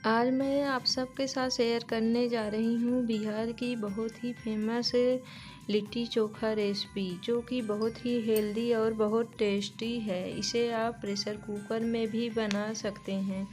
आज मैं आप सबके साथ शेयर करने जा रही हूँ बिहार की बहुत ही फेमस लिट्टी चोखा रेसिपी, जो कि बहुत ही हेल्दी और बहुत टेस्टी है। इसे आप प्रेशर कुकर में भी बना सकते हैं।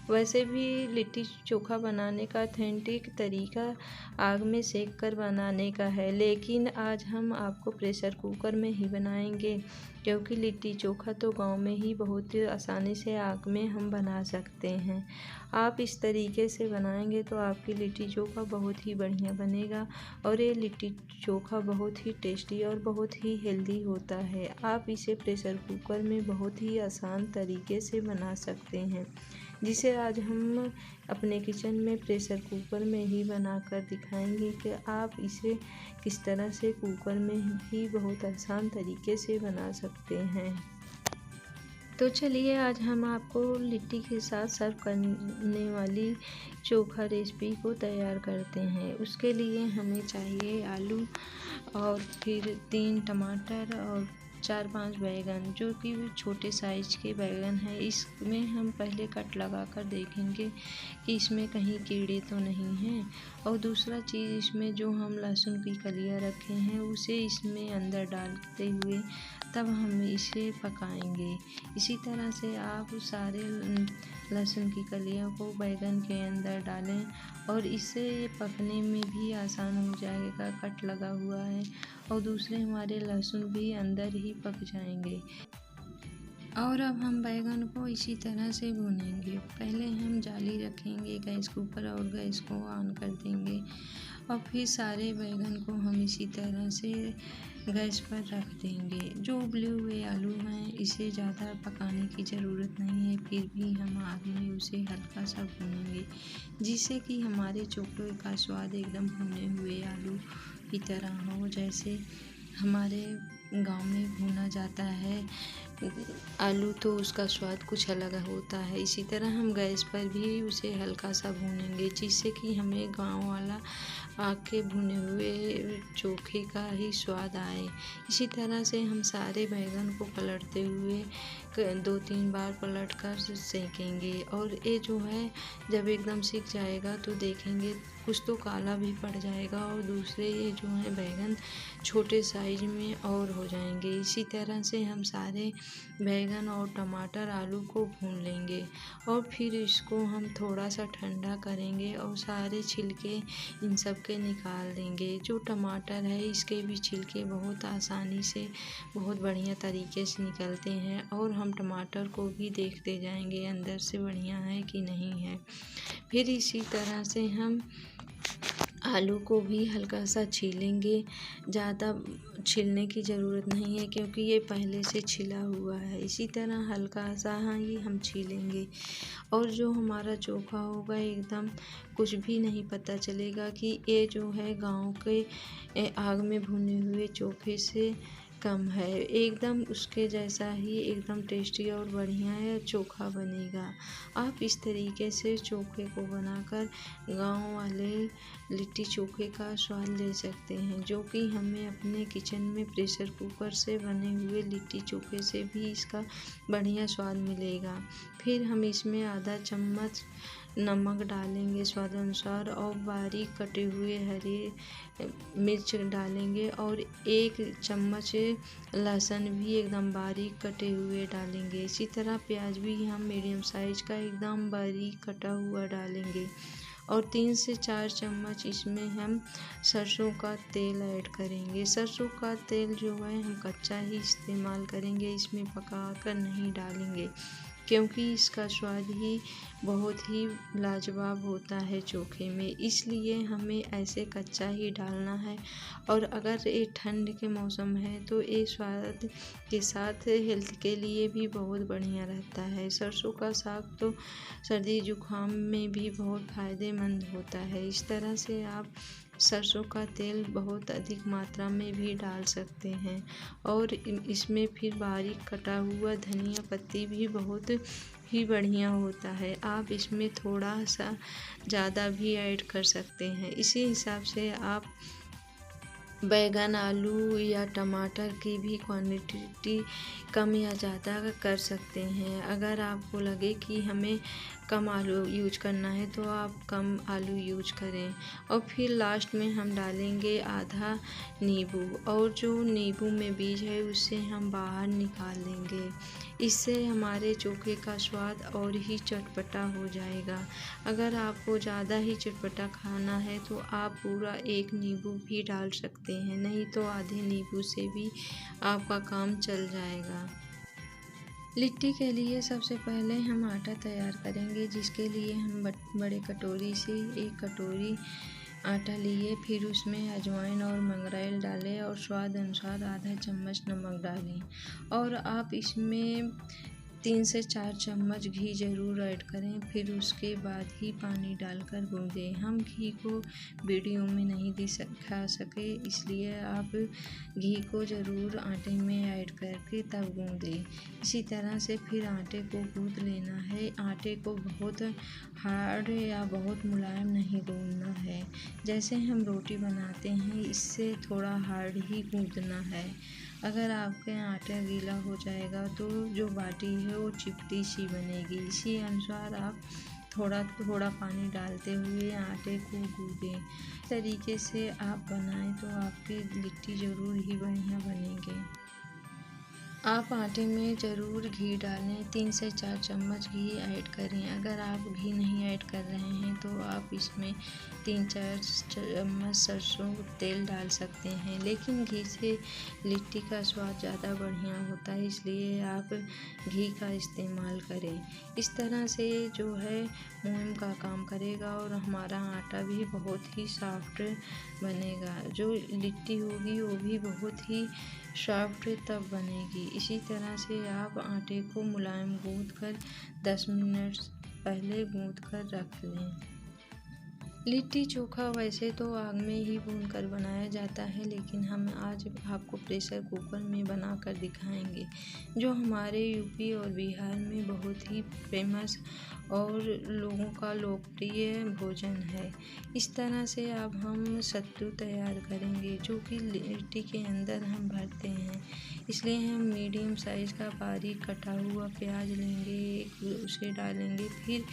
वैसे भी लिट्टी चोखा बनाने का ऑथेंटिक तरीका आग में सेक कर बनाने का है, लेकिन आज हम आपको प्रेशर कुकर में ही बनाएंगे, क्योंकि लिट्टी चोखा तो गांव में ही बहुत आसानी से आग में हम बना सकते हैं। आप इस तरीके से बनाएंगे तो आपकी लिट्टी चोखा बहुत ही बढ़िया बनेगा और ये लिट्टी चोखा बहुत ही टेस्टी और बहुत ही हेल्दी होता है। आप इसे प्रेशर कुकर में बहुत ही आसान तरीके से बना सकते हैं, जिसे आज हम अपने किचन में प्रेशर कुकर में ही बनाकर दिखाएंगे कि आप इसे किस तरह से कुकर में भी बहुत आसान तरीके से बना सकते हैं। तो चलिए आज हम आपको लिट्टी के साथ सर्व करने वाली चोखा रेसिपी को तैयार करते हैं। उसके लिए हमें चाहिए आलू और फिर 3 टमाटर और 4-5 बैंगन, जो कि छोटे साइज के बैंगन हैं। इसमें हम पहले कट लगा कर देखेंगे कि इसमें कहीं कीड़े तो नहीं हैं। और दूसरा चीज़, इसमें जो हम लहसुन की कलियां रखे हैं उसे इसमें अंदर डालते हुए तब हम इसे पकाएंगे। इसी तरह से आप सारे लहसुन की कलियों को बैंगन के अंदर डालें और इससे पकने में भी आसान हो जाएगा, कट लगा हुआ है और दूसरे हमारे लहसुन भी अंदर ही पक जाएंगे। और अब हम बैंगन को इसी तरह से भूनेंगे। पहले हम जाली रखेंगे गैस के ऊपर और गैस को ऑन कर देंगे और फिर सारे बैंगन को हम इसी तरह से गैस पर रख देंगे। जो उबले हुए आलू हैं इसे ज़्यादा पकाने की ज़रूरत नहीं है, फिर भी हम आग में उसे हल्का सा भूनेंगे, जिससे कि हमारे चोखे का स्वाद एकदम भुने हुए आलू की तरह हो, जैसे हमारे गांव में भुना जाता है आलू, तो उसका स्वाद कुछ अलग होता है। इसी तरह हम गैस पर भी उसे हल्का सा भूनेंगे, जिससे कि हमें गांव वाला आग के भुने हुए चोखे का ही स्वाद आए। इसी तरह से हम सारे बैंगन को पलटते हुए 2-3 बार पलट कर सेकेंगे और ये जो है जब एकदम सीख जाएगा तो देखेंगे कुछ तो काला भी पड़ जाएगा और दूसरे ये जो है बैंगन छोटे साइज में और हो जाएंगे। इसी तरह से हम सारे बैंगन और टमाटर आलू को भून लेंगे और फिर इसको हम थोड़ा सा ठंडा करेंगे और सारे छिलके इन सब के निकाल देंगे। जो टमाटर है इसके भी छिलके बहुत आसानी से बहुत बढ़िया तरीके से निकलते हैं और हम टमाटर को भी देखते जाएंगे अंदर से बढ़िया है कि नहीं है। फिर इसी तरह से हम आलू को भी हल्का सा छीलेंगे। ज़्यादा छीलने की ज़रूरत नहीं है, क्योंकि ये पहले से छिला हुआ है। इसी तरह हल्का सा ही हम छीलेंगे और जो हमारा चोखा होगा एकदम कुछ भी नहीं पता चलेगा कि ये जो है गांव के आग में भुने हुए चोखे से कम है। एकदम उसके जैसा ही एकदम टेस्टी और बढ़िया है चोखा बनेगा। आप इस तरीके से चोखे को बनाकर गांव वाले लिट्टी चोखे का स्वाद ले सकते हैं, जो कि हमें अपने किचन में प्रेशर कुकर से बने हुए लिट्टी चोखे से भी इसका बढ़िया स्वाद मिलेगा। फिर हम इसमें आधा चम्मच नमक डालेंगे स्वाद अनुसार और बारीक कटे हुए हरी मिर्च डालेंगे और 1 चम्मच लहसुन भी एकदम बारीक कटे हुए डालेंगे। इसी तरह प्याज भी हम मीडियम साइज का एकदम बारीक कटा हुआ डालेंगे और 3 से 4 चम्मच इसमें हम सरसों का तेल ऐड करेंगे। सरसों का तेल जो है हम कच्चा ही इस्तेमाल करेंगे, इसमें पका कर नहीं डालेंगे, क्योंकि इसका स्वाद ही बहुत ही लाजवाब होता है चोखे में, इसलिए हमें ऐसे कच्चा ही डालना है। और अगर ये ठंड के मौसम है तो ये स्वाद के साथ हेल्थ के लिए भी बहुत बढ़िया रहता है। सरसों का साग तो सर्दी जुकाम में भी बहुत फ़ायदेमंद होता है। इस तरह से आप सरसों का तेल बहुत अधिक मात्रा में भी डाल सकते हैं और इसमें फिर बारीक कटा हुआ धनिया पत्ती भी बहुत ही बढ़िया होता है। आप इसमें थोड़ा सा ज़्यादा भी ऐड कर सकते हैं। इसी हिसाब से आप बैंगन आलू या टमाटर की भी क्वांटिटी कम या ज़्यादा कर सकते हैं। अगर आपको लगे कि हमें कम आलू यूज करना है तो आप कम आलू यूज करें। और फिर लास्ट में हम डालेंगे आधा नींबू, और जो नींबू में बीज है उससे हम बाहर निकाल लेंगे। इससे हमारे चोखे का स्वाद और ही चटपटा हो जाएगा। अगर आपको ज़्यादा ही चटपटा खाना है तो आप पूरा एक नींबू भी डाल सकते हैं, नहीं तो आधे नींबू से भी आपका काम चल जाएगा। लिट्टी के लिए सबसे पहले हम आटा तैयार करेंगे, जिसके लिए हम बड़े कटोरी से 1 कटोरी आटा लिए। फिर उसमें अजवाइन और मंगरेल डालें और स्वाद अनुसार आधा चम्मच नमक डालें, और आप इसमें 3 से 4 चम्मच घी ज़रूर ऐड करें। फिर उसके बाद ही पानी डालकर गूँदें। हम घी को वीडियो में नहीं दिखा सके, इसलिए आप घी को ज़रूर आटे में ऐड करके तब गूँदें। इसी तरह से फिर आटे को गूँद लेना है। आटे को बहुत हार्ड या बहुत मुलायम नहीं गूँदना है। जैसे हम रोटी बनाते हैं, इससे थोड़ा हार्ड ही गूँदना है। अगर आपके आटा गीला हो जाएगा तो जो बाटी है वो चिपटी सी बनेगी। इसी अनुसार आप थोड़ा थोड़ा पानी डालते हुए आटे को गूँदें। इस तरीके से आप बनाएं तो आपकी लिट्टी ज़रूर ही बढ़िया बनेगी। आप आटे में ज़रूर घी डालें, 3 से 4 चम्मच घी ऐड करें। अगर आप घी नहीं ऐड कर रहे हैं तो आप इसमें 3-4 चम्मच सरसों तेल डाल सकते हैं, लेकिन घी से लिट्टी का स्वाद ज़्यादा बढ़िया होता है, इसलिए आप घी का इस्तेमाल करें। इस तरह से जो है मुलायम का काम करेगा और हमारा आटा भी बहुत ही सॉफ्ट बनेगा। जो लिट्टी होगी वो भी बहुत ही सॉफ्ट तब बनेगी। इसी तरह से आप आटे को मुलायम गूँथ कर 10 मिनट पहले गूँथ कर रख लें। लिट्टी चोखा वैसे तो आग में ही भूनकर बनाया जाता है, लेकिन हम आज आपको प्रेशर कुकर में बनाकर दिखाएंगे, जो हमारे यूपी और बिहार में बहुत ही फेमस और लोगों का लोकप्रिय भोजन है। इस तरह से अब हम सत्तू तैयार करेंगे, जो कि लिट्टी के अंदर हम भरते हैं। इसलिए हम मीडियम साइज़ का बारीक कटा हुआ प्याज लेंगे, उसे डालेंगे। फिर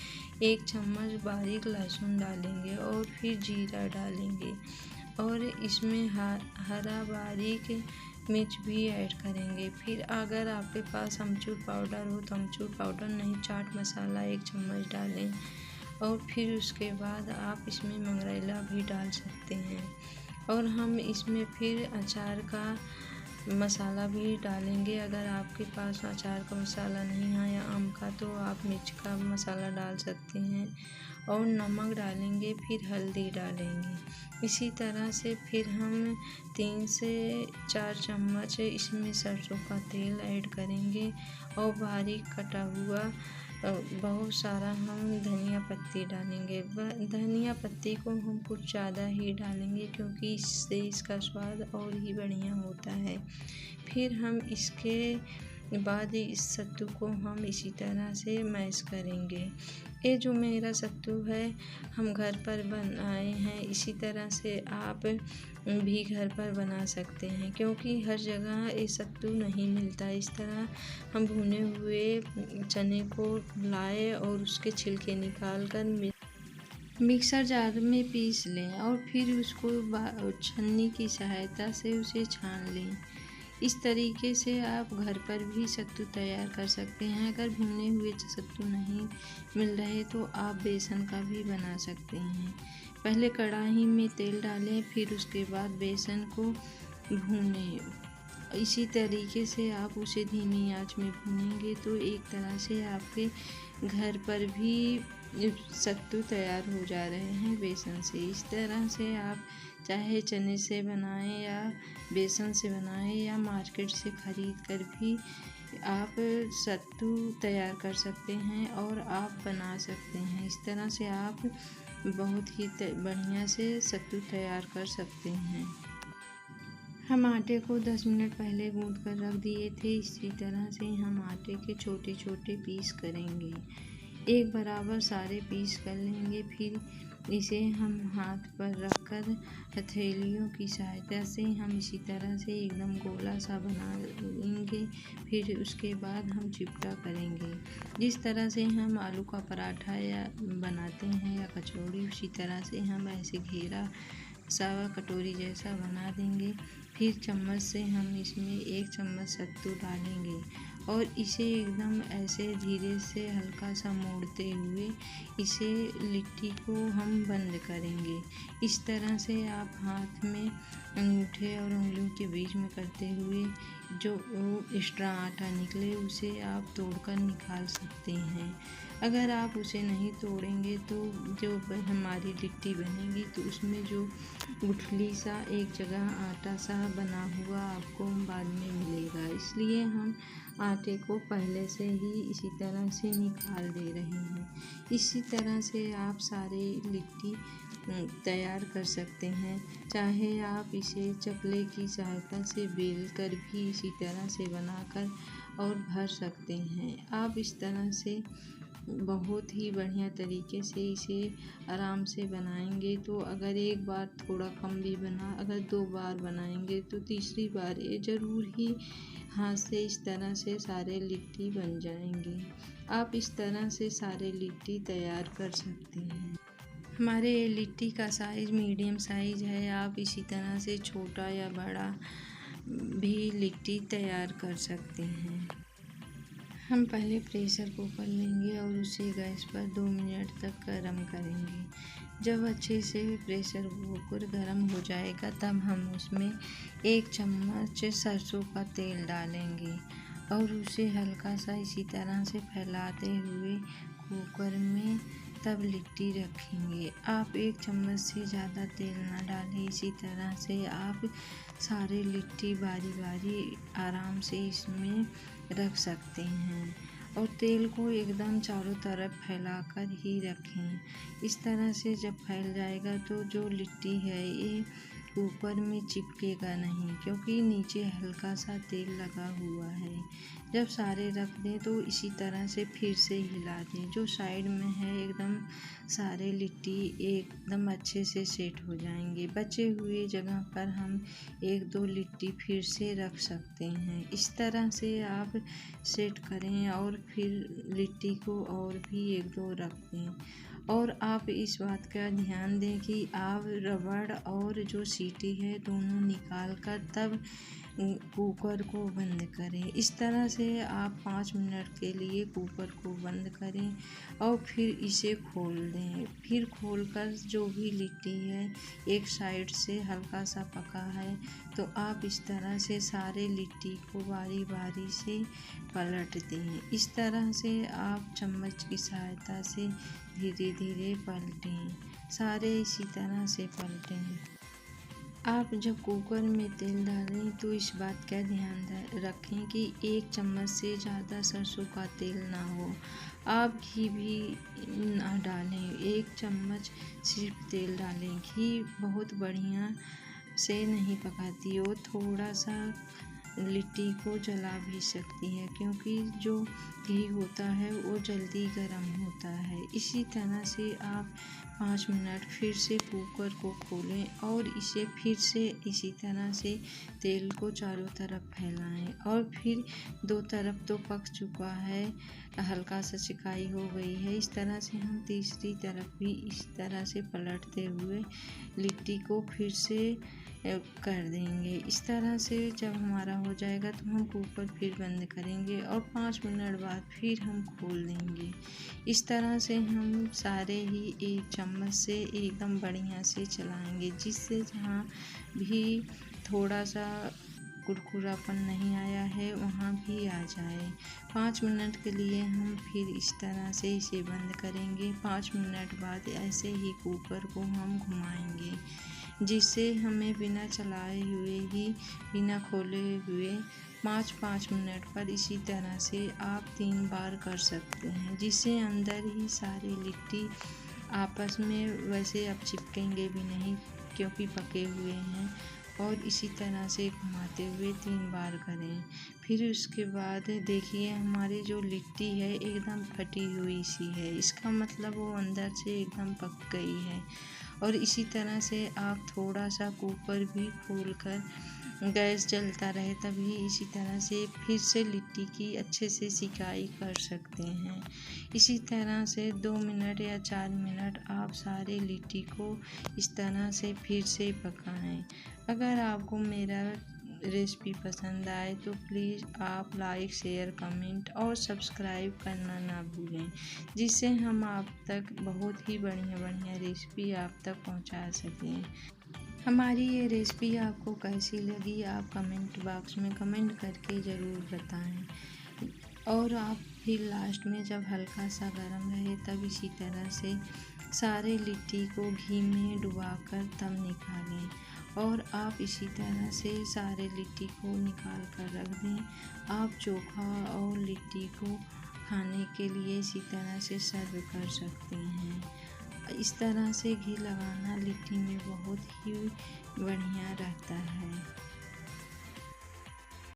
1 चम्मच बारीक लहसुन डालेंगे और फिर जीरा डालेंगे, और इसमें हरा बारीक मिर्च भी ऐड करेंगे। फिर अगर आपके पास अमचूर पाउडर हो तो अमचूर पाउडर, नहीं चाट मसाला 1 चम्मच डालें, और फिर उसके बाद आप इसमें मंगरेला भी डाल सकते हैं। और हम इसमें फिर अचार का मसाला भी डालेंगे। अगर आपके पास अचार का मसाला नहीं है या आम का, तो आप मिर्च का मसाला डाल सकते हैं, और नमक डालेंगे, फिर हल्दी डालेंगे। इसी तरह से फिर हम 3 से 4 चम्मच इसमें सरसों का तेल ऐड करेंगे, और बारीक कटा हुआ बहुत सारा हम धनिया पत्ती डालेंगे। धनिया पत्ती को हम कुछ ज़्यादा ही डालेंगे, क्योंकि इससे इसका स्वाद और ही बढ़िया होता है। फिर हम इसके बाद इस सत्तू को हम इसी तरह से मैश करेंगे। ये जो मेरा सत्तू है हम घर पर बनाए हैं, इसी तरह से आप भी घर पर बना सकते हैं, क्योंकि हर जगह ये सत्तू नहीं मिलता। इस तरह हम भुने हुए चने को लाए और उसके छिलके निकाल कर मिक्सर जार में पीस लें, और फिर उसको छन्नी की सहायता से उसे छान लें। इस तरीके से आप घर पर भी सत्तू तैयार कर सकते हैं। अगर भुने हुए सत्तू नहीं मिल रहे तो आप बेसन का भी बना सकते हैं। पहले कढ़ाई में तेल डालें, फिर उसके बाद बेसन को भूनें। इसी तरीके से आप उसे धीमी आंच में भूनेंगे तो एक तरह से आपके घर पर भी सत्तू तैयार हो जा रहे हैं बेसन से। इस तरह से आप चाहे चने से बनाएं या बेसन से बनाएं या मार्केट से ख़रीद कर भी आप सत्तू तैयार कर सकते हैं और आप बना सकते हैं। इस तरह से आप बहुत ही बढ़िया से सत्तू तैयार कर सकते हैं। हम आटे को 10 मिनट पहले गूँथ कर रख दिए थे। इसी तरह से हम आटे के छोटे छोटे पीस करेंगे। एक बराबर सारे पीस कर लेंगे। फिर इसे हम हाथ पर रखकर हथेलियों की सहायता से हम इसी तरह से एकदम गोला सा बना लेंगे। फिर उसके बाद हम चिपटा करेंगे। जिस तरह से हम आलू का पराठा या बनाते हैं या कचौड़ी, उसी तरह से हम ऐसे घेरा सा कटोरी जैसा बना देंगे। फिर चम्मच से हम इसमें 1 चम्मच सत्तू डालेंगे और इसे एकदम ऐसे धीरे से हल्का सा मोड़ते हुए इसे लिट्टी को हम बंद करेंगे। इस तरह से आप हाथ में अंगूठे और उंगलियों के बीच में करते हुए जो एक्स्ट्रा आटा निकले उसे आप तोड़कर निकाल सकते हैं। अगर आप उसे नहीं तोड़ेंगे तो जो हमारी लिट्टी बनेगी तो उसमें जो गुठली सा एक जगह आटा सा बना हुआ आपको बाद में मिलेगा। इसलिए हम आटे को पहले से ही इसी तरह से निकाल दे रहे हैं। इसी तरह से आप सारे लिट्टी तैयार कर सकते हैं। चाहे आप इसे चकले की सहायता से बेल कर भी इसी तरह से बनाकर और भर सकते हैं। आप इस तरह से बहुत ही बढ़िया तरीके से इसे आराम से बनाएंगे तो अगर एक बार थोड़ा कम भी बना, अगर 2 बार बनाएंगे तो तीसरी बार ये ज़रूर ही हाथ से इस तरह से सारे लिट्टी बन जाएंगे। आप इस तरह से सारे लिट्टी तैयार कर सकते हैं। हमारे लिट्टी का साइज़ मीडियम साइज़ है। आप इसी तरह से छोटा या बड़ा भी लिट्टी तैयार कर सकते हैं। हम पहले प्रेशर कुकर लेंगे और उसे गैस पर 2 मिनट तक गर्म करेंगे। जब अच्छे से प्रेशर कुकर गर्म हो जाएगा तब हम उसमें 1 चम्मच सरसों का तेल डालेंगे और उसे हल्का सा इसी तरह से फैलाते हुए कुकर में तब लिट्टी रखेंगे। आप 1 चम्मच से ज़्यादा तेल ना डालें। इसी तरह से आप सारे लिट्टी बारी बारी आराम से इसमें रख सकते हैं और तेल को एकदम चारों तरफ फैलाकर ही रखें। इस तरह से जब फैल जाएगा तो जो लिट्टी है ये ऊपर में चिपकेगा नहीं, क्योंकि नीचे हल्का सा तेल लगा हुआ है। जब सारे रख दें तो इसी तरह से फिर से हिला दें। जो साइड में है एकदम सारे लिट्टी एकदम अच्छे से सेट हो जाएंगे। बचे हुए जगह पर हम 1-2 लिट्टी फिर से रख सकते हैं। इस तरह से आप सेट करें और फिर लिट्टी को और भी 1-2 रख दें। और आप इस बात का ध्यान दें कि आप रबड़ और जो सीटी है दोनों निकाल कर तब कुकर को बंद करें। इस तरह से आप 5 मिनट के लिए कुकर को बंद करें और फिर इसे खोल दें। फिर खोलकर जो भी लिट्टी है एक साइड से हल्का सा पका है तो आप इस तरह से सारे लिट्टी को बारी बारी से पलट दें। इस तरह से आप चम्मच की सहायता से धीरे धीरे पलटें। सारे इसी तरह से पलटें। आप जब कुकर में तेल डालें तो इस बात का ध्यान रखें कि 1 चम्मच से ज़्यादा सरसों का तेल ना हो। आप घी भी ना डालें, 1 चम्मच सिर्फ तेल डालें। घी बहुत बढ़िया से नहीं पकाती, वो थोड़ा सा लिट्टी को जला भी सकती है, क्योंकि जो घी होता है वो जल्दी गर्म होता है। इसी तरह से आप 5 मिनट फिर से कुकर को खोलें और इसे फिर से इसी तरह से तेल को चारों तरफ फैलाएं और फिर 2 तरफ तो पक चुका है, हल्का सा सिकाई हो गई है। इस तरह से हम तीसरी तरफ भी इस तरह से पलटते हुए लिट्टी को फिर से कर देंगे। इस तरह से जब हमारा हो जाएगा तो हम कुकर फिर बंद करेंगे और 5 मिनट बाद फिर हम खोल देंगे। इस तरह से हम सारे ही 1 चम्मच से एकदम बढ़िया से चलाएंगे, जिससे जहाँ भी थोड़ा सा कुरकुरापन नहीं आया है वहाँ भी आ जाए। 5 मिनट के लिए हम फिर इस तरह से इसे बंद करेंगे। 5 मिनट बाद ऐसे ही कुकर को हम घुमाएंगे, जिससे हमें बिना चलाए हुए ही बिना खोले हुए 5-5 मिनट पर इसी तरह से आप 3 बार कर सकते हैं, जिससे अंदर ही सारे लिट्टी आपस में वैसे अब चिपकेंगे भी नहीं, क्योंकि पके हुए हैं। और इसी तरह से घुमाते हुए 3 बार करें। फिर उसके बाद देखिए हमारी जो लिट्टी है एकदम फटी हुई सी है, इसका मतलब वो अंदर से एकदम पक गई है। और इसी तरह से आप थोड़ा सा कुकर भी खोलकर गैस जलता रहे तभी इसी तरह से फिर से लिट्टी की अच्छे से सिकाई कर सकते हैं। इसी तरह से 2 मिनट या 4 मिनट आप सारे लिट्टी को इस तरह से फिर से पकाएं। अगर आपको मेरा रेसिपी पसंद आए तो प्लीज़ आप लाइक शेयर कमेंट और सब्सक्राइब करना ना भूलें, जिससे हम आप तक बहुत ही बढ़िया बढ़िया रेसिपी आप तक पहुंचा सकें। हमारी ये रेसिपी आपको कैसी लगी आप कमेंट बॉक्स में कमेंट करके ज़रूर बताएं। और आप फिर लास्ट में जब हल्का सा गरम रहे तब इसी तरह से सारे लिट्टी को घी में डुबाकर तब निकालें। और आप इसी तरह से सारे लिट्टी को निकाल कर रख दें। आप चोखा और लिट्टी को खाने के लिए इसी तरह से सर्व कर सकते हैं। इस तरह से घी लगाना लिट्टी में बहुत ही बढ़िया रहता है।